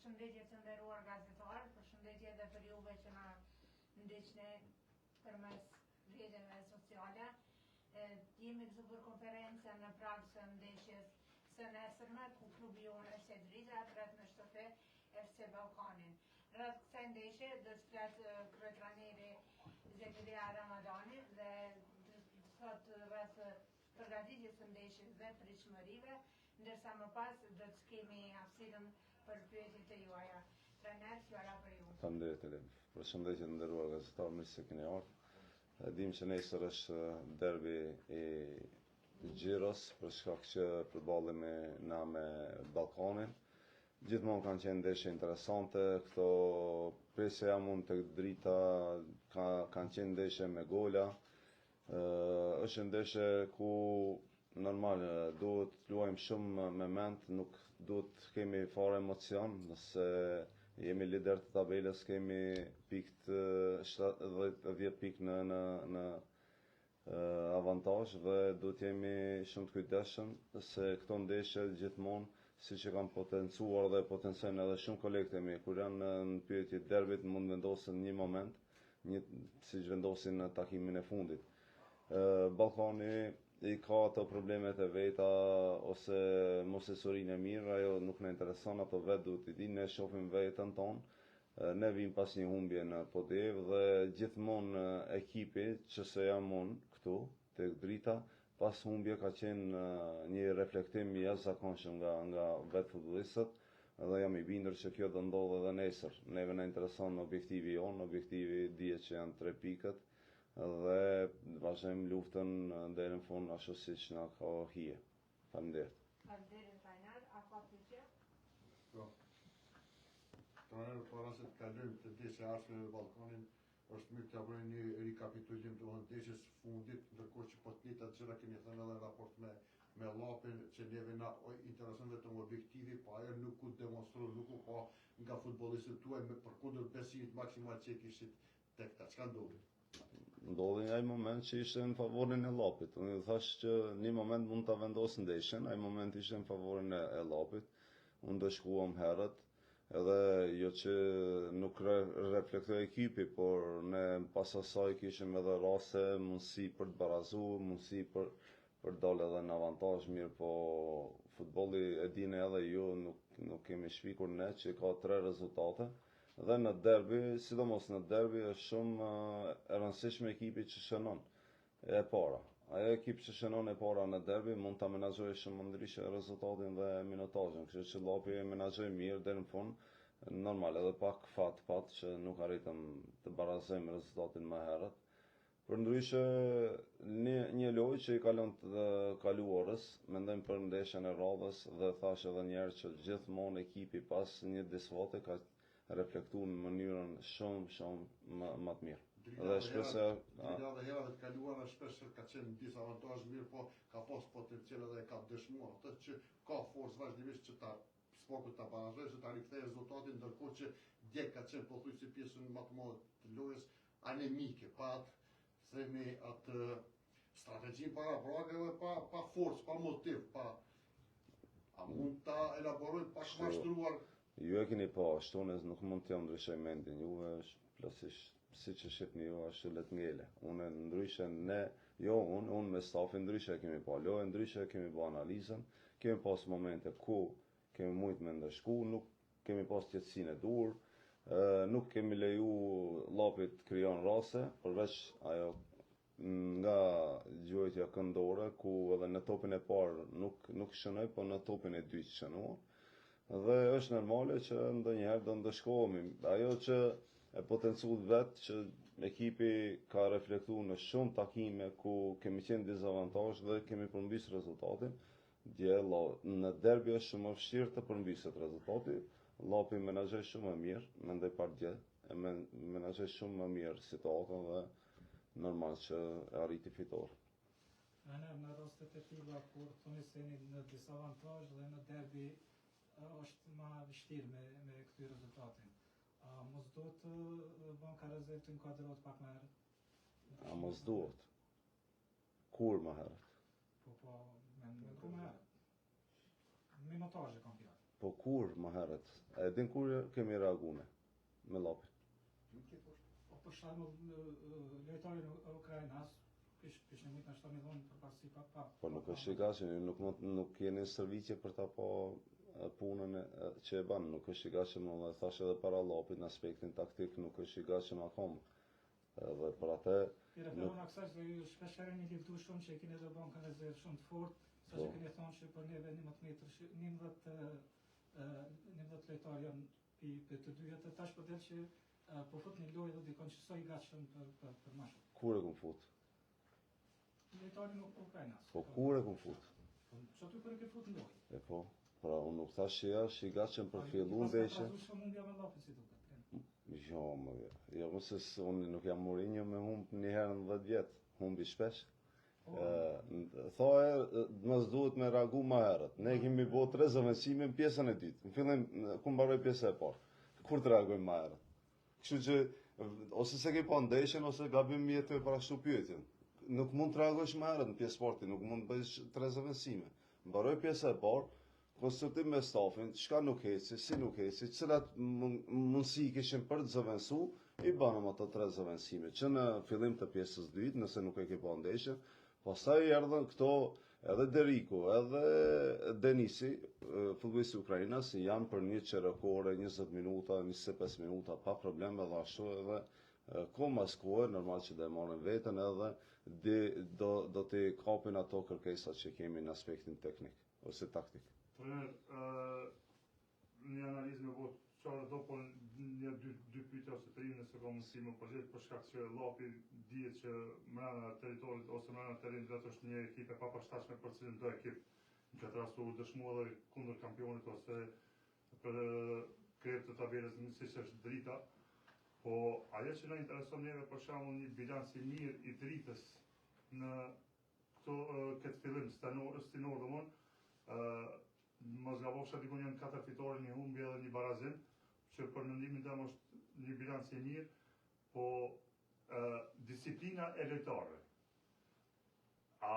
Përshëndetje të nderuar gazetarë, përshëndetje edhe për juve që na ndiqni përmes rrjeteve sociale. Jemi këtu për konferencën në prag të ndeshjes së nesërme ku klubi jonë FC Drita rreth me shtëpi FC Ballkanin. Rreth kësaj ndeshje do të flet kryetrajneri Zekaria Ramadani dhe do të thotë rreth përgatitjes së ndeshjes dhe pritshmërive, ndërsa më pas do të kemi hapësirën për pyetjet e juaja. Trajner, fjala për ju. Faleminderit. Përshëndetje të nderuar gazetarë, mirë se keni ardhur. Dim që nesër është derbi i Gjiros për shkak që përballemi na me Ballkanin. Gjithmonë kanë qenë ndeshje interesante, këto presja mund të Drita kanë qenë ndeshje me gola. Është ndeshje ku normal duhet luajmë shumë me mend, nuk duhet kemi fare emocion, nëse jemi lider të tabelës, kemi pikë 10 pikë në avantazh dhe duhet jemi shumë të kujdesshëm se këto ndeshje gjithmonë siç e kanë potencuar dhe potencojnë edhe shumë kolegët e mi, kur janë në pyetje derbit mund vendosen një moment, siç vendosin në takimin e fundit. Ballkani i ka ato problemet e veta ose mosesurinë e mirë, ajo nuk na intereson, ato vetë duhet i dinë, ne shohim vetën tonë. Ne vim pas një humbje në Podev dhe gjithmonë ekipi që se jam unë këtu tek Drita, pas humbje ka qenë një reflektim i jashtëzakonshëm nga vetë futbollistët dhe jam i bindur që kjo do ndodhë edhe nesër. Neve na intereson objektivi jonë, objektivi dihet që janë 3 pikët dhe vazhdojmë luftën deri në fund ashtu siç na ka hije. Faleminderit. Faleminderit trajner, a ka pyetje? Po. Trajner, para se të kalojmë të ndeshja ardhshme me Ballkanin, është mirë të bëjmë një rikapitulim të ndeshjes fundit, ndërkohë që po të njëjtat gjëra keni thënë edhe në raport me Llapin, që neve na intereson vetëm objektivi, po ajo nuk u demonstroi, nuk u pa nga futbollistët tuaj me përkundër besimit maksimal që kishit tek ta. Çka ndodhi? Ndodhi ai moment që ishte në favorin e Llapit. Unë thash që një moment mund ta vendos ndeshjen, ai moment ishte në favorin e Llapit. Unë do shkuam herët, edhe jo që nuk reflektoj ekipi, por ne pas asaj kishim edhe raste, mundësi për të barazuar, mundësi për dalë edhe në avantazh, mirë po futbolli e dini edhe ju, nuk kemi shpikur ne që ka 3 rezultate. Dhe në derbi, sidomos në derbi, është shumë e rëndësishme ekipi që shënon e para. Ajo ekip që shënon e para në derbi mund ta menaxhojë shumë ndryshe rezultatin dhe minutazhin, kështu që Llapi e menaxhoi mirë deri në fund. Normal, edhe pak fat që nuk arritëm të barazojmë rezultatin më herët. Përndryshe, një lojë që i kalon të kaluarës, mendojmë për ndeshjen e radhës dhe thash edhe një herë që gjithmonë ekipi pas një disfate ka reflektuar në mënyrën shumë më të mirë. Dhe shpresoj Drita dhe hera të kaluara shpesh ka qenë në disavantazh mirë, po ka pas potencial edhe ka dëshmuar atë që ka forcë vazhdimisht që ta spokut ta barazojë, që ta rikthejë rezultatin, ndërkohë që dje ka qenë pothuajse pjesën më të madhe të lojës anemike, pa atë strategji para bragave, pa forcë, pa motiv, a mund ta elaboroj pak më shtruar? Ju e keni pa, ashtu nuk mund t'jam ndryshoj mendin, juve është plotësisht siç e shihni ju ashtu let ngele. Unë ndryshe unë me stafin ndryshe kemi pa lojë, ndryshe kemi pa analizën, kemi pas momente ku kemi mujt me ndëshku, nuk kemi pas qetësinë e dur, nuk kemi leju Llapit krijon raste, përveç ajo nga gjojtja këndore, ku edhe në topin e parë nuk shënoi, po në topin e dytë shënua. Dhe është normale që ndonjëherë do ndëshkohemi. Ajo që e potencuar vetë që ekipi ka reflektuar në shumë takime ku kemi qenë dizavantazh dhe kemi përmbys rezultatin. Dje në derbi është shumë më vështirë të përmbyset rezultati. Llapi menaxhoi shumë më mirë, mendoj par dje, menaxhoi shumë më mirë situatën dhe normal që e arriti fitore. Në rastet e tilla kur thoni se jeni në disavantazh dhe në derbi është më vështirë me këtë rezultatin. Mos duhet të bën ka rezultin kuadrat pak më herët? A mos duhet? Kur më herët? Po, më herët. Minutazhe kam fjalë. Po kur më herët? E din kur kemi reagune me llopin? Po për shembull lojtarin e Ukrainës kish në mujtë ashtu më vonë për pasi pa. Po nuk është shikash, nuk keni servitje për ta pa punën që e bën, nuk është shikashëm, dhe thash edhe para llopit në aspektin taktik nuk është shikashëm akoma. Dhe për atë I referon aksaj se ju shpesh herë një liftu shumë që e keni edhe bankën e rezervë shumë të fortë, sa që keni thonë që për neve 19 lojtarë janë për të dyja të tash për del që po fut një lojë dhe dikon që sa i gatshëm për mashkull. kur e kum fut? Lojtarin e Ukrainës. Po kur e kum fut? Sa ty kur e ke fut në lojë? E po, pra unë nuk thash që është i gatshëm për fillu ndeshje. Pas ka mundja me llopin si duket. Jo, jo, mëse unë nuk jam Mourinho me humb një herë në 10 vjet, humbi shpesh. Thoe, mos duhet me reagu më herët. Ne kemi bërë 3 zëvendësime në pjesën e dytë. Në fillim ku mbaroi pjesa e parë. Kur të reagojmë më herët? Kështu që ose se ke pa ndeshjen ose gabim mjet të parashtu pyetjen. Nuk mund të reagosh më herët në pjesë sporti, nuk mund të bësh 3 zëvendësime. Mbaroi pjesa e parë, konsultim me stafin, çka nuk heci, si nuk heci, cilat mundësi kishin për të zëvendësu, i banëm ato 3 zëvendësime, që në fillim të pjesës dytë, nëse nuk e ke pa ndeshjen, pastaj erdhën këto edhe Deriku, edhe Denisi, futbollisti ukrainas, janë për një çerekore 20 minuta, 25 minuta pa probleme dhe ashtu edhe ko mas kohë, normal që dhe marrin veten edhe do të kapin ato kërkesat që kemi në aspektin teknik ose taktik. Trener, një analizë me votë qarë do, por një dy pyetje ose 3 nëse ka mundësi më përgjigj për shkak që llopi dihet që brenda territorit ose brenda terrenit vetë është një ekip e papërshtatshme për cilën do ekip në këtë rast u dëshmua edhe kundër kampionit ose për krejt të tabelës siç është Drita. Po ajo që na intereson neve për shembull një bilans i mirë i Dritës në këtë fillim stinor domon mos gabosha dikun janë 4 fitore, një humbje edhe një barazim, që për mendimin tim është një bilans i mirë, po disiplina e lojtarëve. A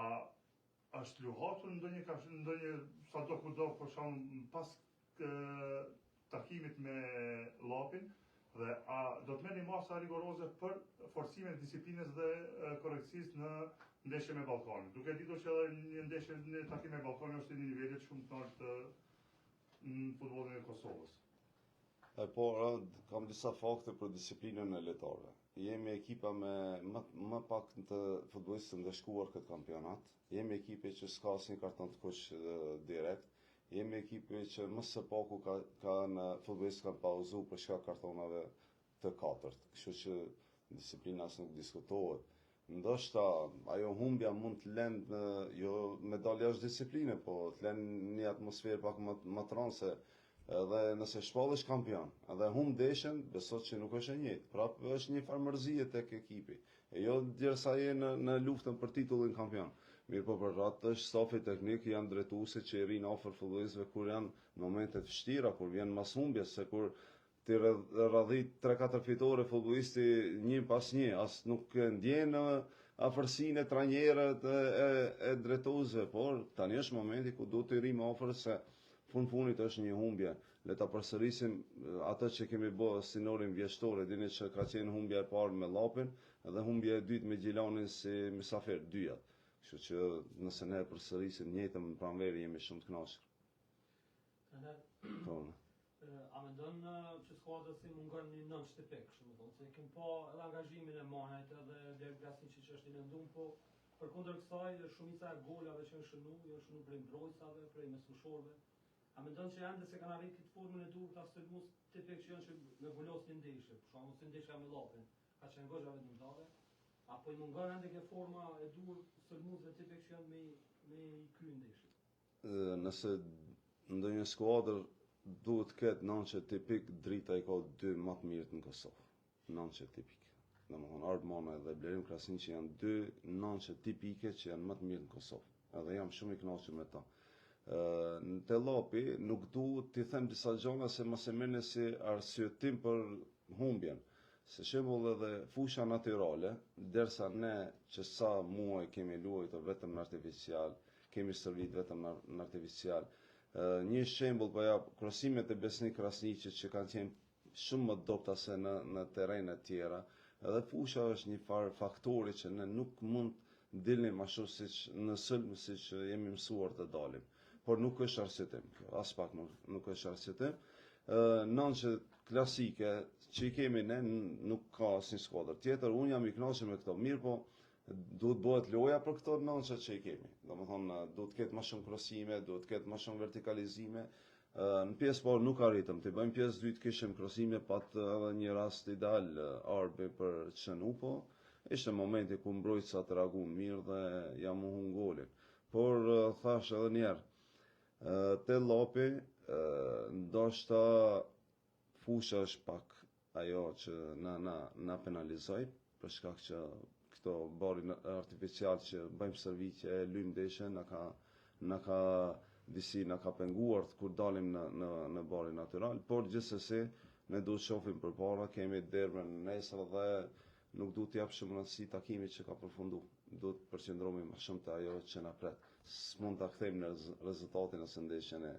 është luhatur ndonjë sado kudo për shembull pas takimit me Llapin dhe a do të merrni masa rigoroze për forcimin e disiplinës dhe korrekcisë në ndeshje me Ballkanin. Duke ditur që edhe një ndeshje në takim me Ballkanin është një niveli shumë të lartë në futbollin e Kosovës. Po, kam disa fakte për disiplinën e lojtarëve. Jemi ekipa me më pak të futbollistë të ndeshkuar këtë kampionat. Jemi ekipe që s'ka asnjë karton të kuq direkt. Jemi ekipe që më së paku kanë futbollistë kanë pauzu për shkak kartonave të katërt. Kështu që disiplina as nuk diskutohet. Ndoshta ajo humbja mund të lënë jo medalja është disipline, po të lënë një atmosferë pak më tronse. Edhe nëse shpallesh kampion, edhe humb ndeshjen, beso që nuk është e njëjtë. Prapë është një farë mërzie tek ekipi. E jo derisa je në luftën për titullin kampion. Mirë po për atë është stafi teknik janë drejtuese që i rinë afër futbollistëve kur janë në momente të vështira, kur vjen mas humbjes, se kur ti radhit 3-4 fitore futbollisti një pas një, as nuk ndjen afërsinë e trajnerët e drejtuesve, por tani është momenti ku duhet të rrim afër se funit është një humbje. Le ta përsërisim atë që kemi bërë sinorin vjeshtor, dini që ka qenë humbja e parë me Llapin dhe humbja e dytë me Gjilanin si mysafir, dyjat. Kështu që nëse ne përsërisim njëjtën pranverë jemi shumë të kënaqur. A mendon që skuadra si mungon një nën shtepek, kështu më thonë, se kem pa edhe angazhimin e Manajt edhe Derek Vlasiçi që është i lëndum, po përkundër kësaj shumica e golave që janë shënu prej mbrojtësave, prej mesfushorëve. A mendon që ende se kanë arritur formën e duhur ta sulmos shtepek që janë që me golos një ndeshje, për shembull si ndeshja me Llapin, ka qenë goxha vendimtare, apo i mungon ende kjo forma e duhur sulmuesve shtepek që janë me i kryer ndeshjet? Nëse ndonjë skuadër duhet këtë nënçe tipik, Drita i ka 2 më të mirët në Kosovë. Nënçe tipik. Domethënë Ardmana dhe Blerim Krasin që janë 2 nënçe tipike që janë më të mirë në Kosovë. Edhe jam shumë i kënaqur me ta. Në Llapi nuk duhet t'i them disa gjëra se mos e merrni si arsyetim për humbjen. Se shembull edhe fusha natyrale, derisa ne që sa muaj kemi luajtur vetëm në artificial, kemi servit vetëm në artificial, Një shembull po jap krosimet e Besnik Krasniqit që kanë qenë shumë më dobta se në terrene të tjera. Edhe fusha është një farë faktori që ne nuk mund dilnim ashtu siç në sulm siç jemi mësuar të dalim. Por nuk është arsyetim kjo, as pak nuk është arsyetim. Nënçë klasike që i kemi ne nuk ka asnjë skuadër tjetër. Unë jam i kënaqur me këto. Mirë po, duhet bëhet loja për këto nënçë që i kemi. Domethënë duhet ketë më shumë krosime, duhet ketë më shumë vertikalizime. Në pjesë parë nuk arritëm, të bëjmë pjesë dytë kishim krosime, pat edhe një rast ideal Arbi për qënu, po ishte momenti ku mbrojtësa të reaguan mirë dhe jam u humbur golin. Por thash edhe njerë, te Llapi, ndoshta fusha është pak ajo që na penalizoj, për shkak që këto barin artificial që bëjmë servitje, lym ndeshjen, na ka penguar kur dalim në barin natyral, por gjithsesi ne duhet shohim përpara, kemi derbën nesër dhe nuk duhet t'jap shumë rëndësi takimit që ka përfundu. Duhet përqendrohemi më shumë te ajo që na pret. S'mund ta kthejmë në rezultatin ose ndeshjen e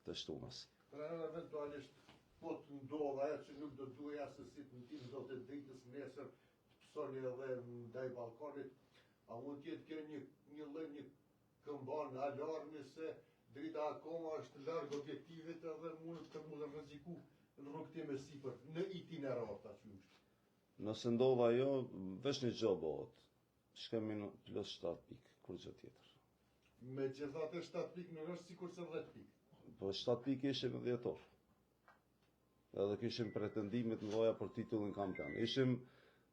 të shtunës. Eventualisht po të ndodh ajo që nuk do duhet se si të tim do të dritës nesër pësoni edhe ndaj Ballkanit, a mund të jetë kjo një lloj një këmban alarmi se drita akoma është larg objektivit edhe mund të mund të rreziku në rrugtim e sipër në itinerar ta qysh. Nëse ndodh ajo, veç një gjë bëhet. Shkemi në plus 7 pikë, kur gjë tjetër. Megjithatë 7 pikë nuk është sikur se 10 pikë. Po 7 pikë ishim dhjetor. Edhe kishim pretendimet mëdha për titullin kampion. Ishim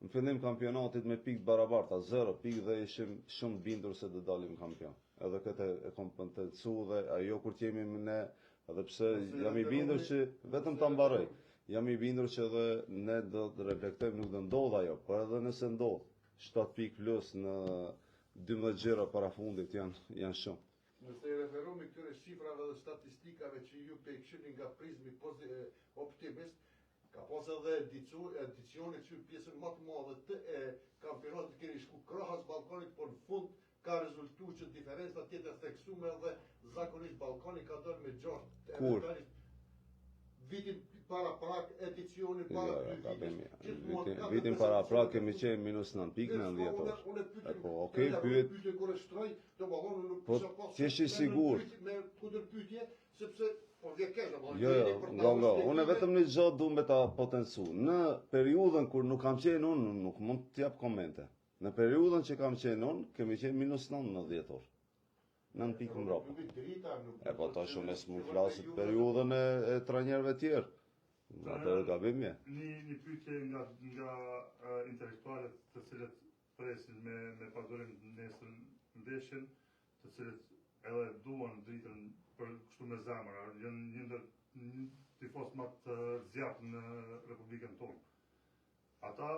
në fillim kampionatit me pikë barabarta, 0 pikë dhe ishim shumë bindur se do dalim kampion. Edhe këtë e kompensu dhe ajo kur t'jemi ne, edhe pse jam i bindur që vetëm ta mbaroj. Jam i bindur që edhe ne do të reflektojmë, nuk do ndodh ajo, por edhe nëse ndodh, 7 pikë plus në 12 gjëra para fundit janë shumë. Nëse i referohemi këtyre shifrave dhe statistikave që ju pe kishini nga prizmi optimist, ka pas edhe edicione që pjesën më të madhe të kampionatit keni shku krahas Ballkanit, por në fund ka rezultuar që diferenca tjetër theksuar dhe zakonisht Ballkani ka dhënë me 6. Kur? Vitin para prak, edicioni para 2 vitesh. Vitin para prak kemi qenë minus 9 pikë në 10 orë. Po, okej, pyet. Kur e shtroj, domethënë nuk Po, ti je i sigurt? Me kundërpyetje, sepse po vjen keq domethënë. Jo, unë vetëm një gjë du me ta potencu. Në periudhën kur nuk kam qenë unë, nuk mund të jap komente. Në periudhën që kam qenë unë, kemi qenë minus 9 në 10 orë. 9 pikë mbrapa. Po tash unë s'mund flasit periudhën e trajnerëve tjerë. Atë gabim je. Një pyetje nga intelektualet të cilët presin me padurim nesër ndeshjen, të cilët edhe duan dritën për kështu me zemër, janë një ndër tifos më të zjatë në Republikën tonë. Ata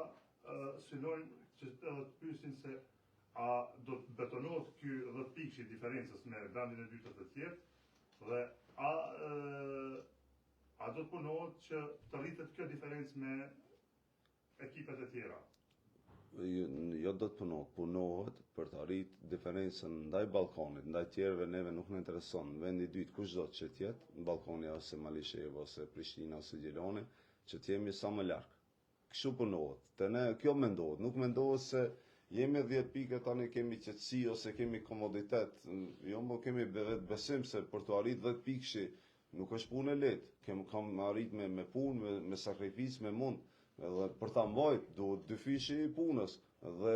synojnë që edhe të pyesin se a do të betonohet ky 10 pikë i diferencës me vendin e dytë të tjerë dhe a do të punohet që të rritet kjo diferencë me ekipet e tjera? Jo do të punohet për të arrit diferencën ndaj Ballkanit, ndaj tjerëve neve nuk na intereson. Vendi i dytë kushdo që të jetë, Ballkani ose Malishevo ose Prishtina ose Gjeloni, që të jemi sa më larg. Kështu punohet. Te ne kjo mendohet, nuk mendohet se jemi 10 pikë tani kemi qetësi ose kemi komoditet. Jo, mo kemi vetë besim se për të arritur 10 pikë nuk është punë e lehtë. Kam arrit me punë, me sakrificë, me mund. Edhe për ta mbajt duhet dy fishi i punës dhe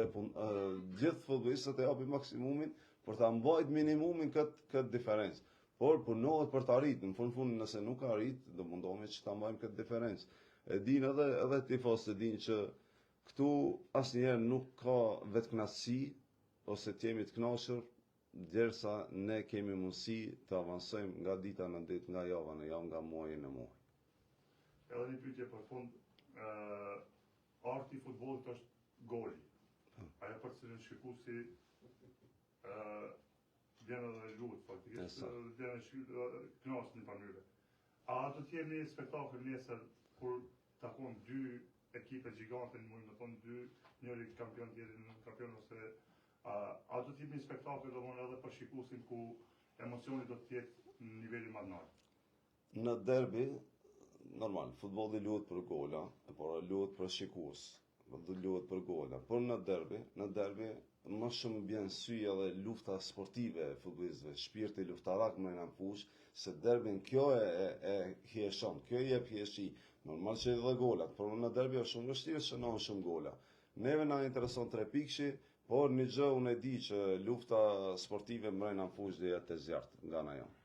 gjithë futbollistët e japin maksimumin për ta mbajt minimumin këtë diferencë. Por punohet për të arritur. Në fund nëse nuk arrit, do mundohemi që ta mbajmë këtë diferencë. E din edhe tifosët e din që këtu asnjëherë nuk ka vetkënaqësi ose të jemi të kënaqur derisa ne kemi mundësi të avansojmë nga dita në ditë, nga java në javë, nga muaji në muaj. Edhe një pyetje për fund, arti i futbollit është goli. Ajo për cilën shikuesi vjen edhe luhet faktikisht, vjen kënaqet në mënyrë. A do të jemi spektakël nesër kur takon dy ekipe gjigante, më thonë dy, njëri kampion tjetri në kampion ose a do të jemi spektakël domosdoshmë edhe për shikuesin ku emocioni do të jetë në nivelin madhënar. Në derbi, normal, futbolli luhet për gola, por luhet për shikues, luhet për gola. Por në derbi më shumë bjen sy edhe lufta sportive e futbollistëve, shpirti luftarak mrena në fush, se derbin kjo e hieshon, kjo i jep hieshi. Normal që edhe golat, por në derbi është shumë vështirë që shënohen shumë gola. Neve na intereson 3 pikëshi, por një gjë unë e di që lufta sportive mrena në fush dhe jetë e zjarrt nga ana jonë.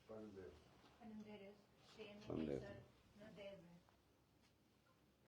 Faleminderit. Faleminderit.